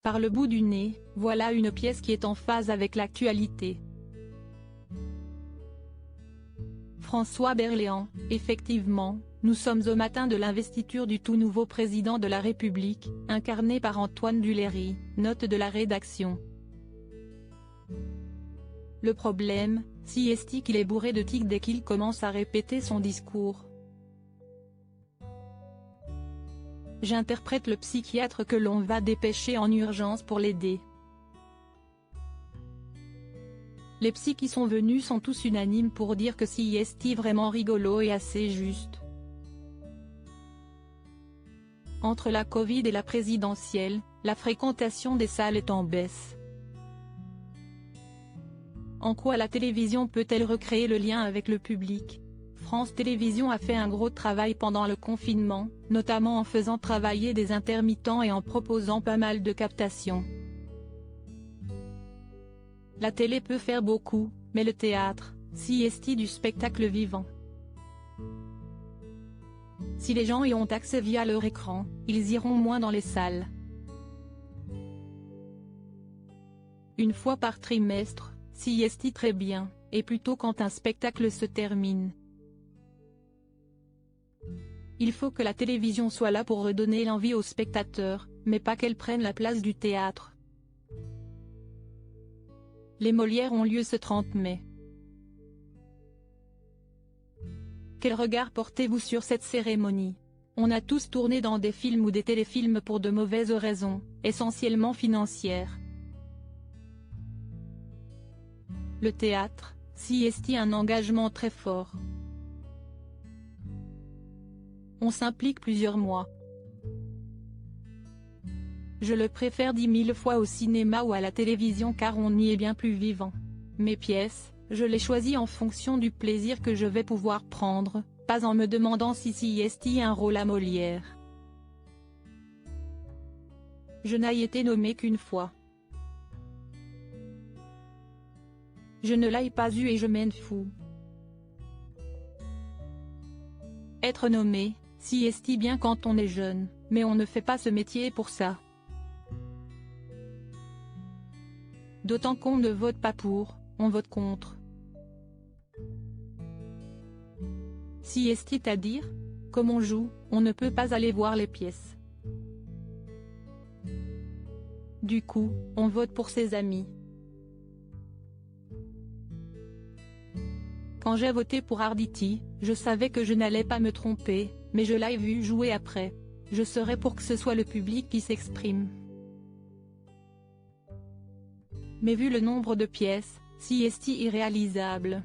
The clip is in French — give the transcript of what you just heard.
Par le bout du nez, voilà une pièce qui est en phase avec l'actualité. François Berléand, effectivement, nous sommes au matin de l'investiture du tout nouveau président de la République, incarné par Antoine Duléry, note de la rédaction. Le problème, si est qu'il est bourré de tics dès qu'il commence à répéter son discours. J'interprète le psychiatre que l'on va dépêcher en urgence pour l'aider. Les psys qui sont venus sont tous unanimes pour dire que si est vraiment rigolo et assez juste. Entre la Covid et la présidentielle, la fréquentation des salles est en baisse. En quoi la télévision peut-elle recréer le lien avec le public ? France Télévisions a fait un gros travail pendant le confinement, notamment en faisant travailler des intermittents et en proposant pas mal de captations. La télé peut faire beaucoup, mais le théâtre, si est du spectacle vivant. Si les gens y ont accès via leur écran, ils iront moins dans les salles. Une fois par trimestre, si est très bien, et plutôt quand un spectacle se termine. Il faut que la télévision soit là pour redonner l'envie aux spectateurs, mais pas qu'elle prenne la place du théâtre. Les Molières ont lieu ce 30 mai. Quel regard portez-vous sur cette cérémonie? On a tous tourné dans des films ou des téléfilms pour de mauvaises raisons, essentiellement financières. Le théâtre, si est un engagement très fort. On s'implique plusieurs mois. Je le préfère 10 000 fois au cinéma ou à la télévision car on y est bien plus vivant. Mes pièces, je les choisis en fonction du plaisir que je vais pouvoir prendre, pas en me demandant si est un rôle à Molière. Je n'ai été nommé qu'une fois. Je ne l'ai pas eu et je m'en fous. Être nommé, si est bien quand on est jeune, mais on ne fait pas ce métier pour ça. D'autant qu'on ne vote pas pour, on vote contre. Si est à dire, comme on joue, on ne peut pas aller voir les pièces. Du coup, on vote pour ses amis. Quand j'ai voté pour Arditi, je savais que je n'allais pas me tromper, mais je l'ai vu jouer après. Je serai pour que ce soit le public qui s'exprime. Mais vu le nombre de pièces, si est irréalisable.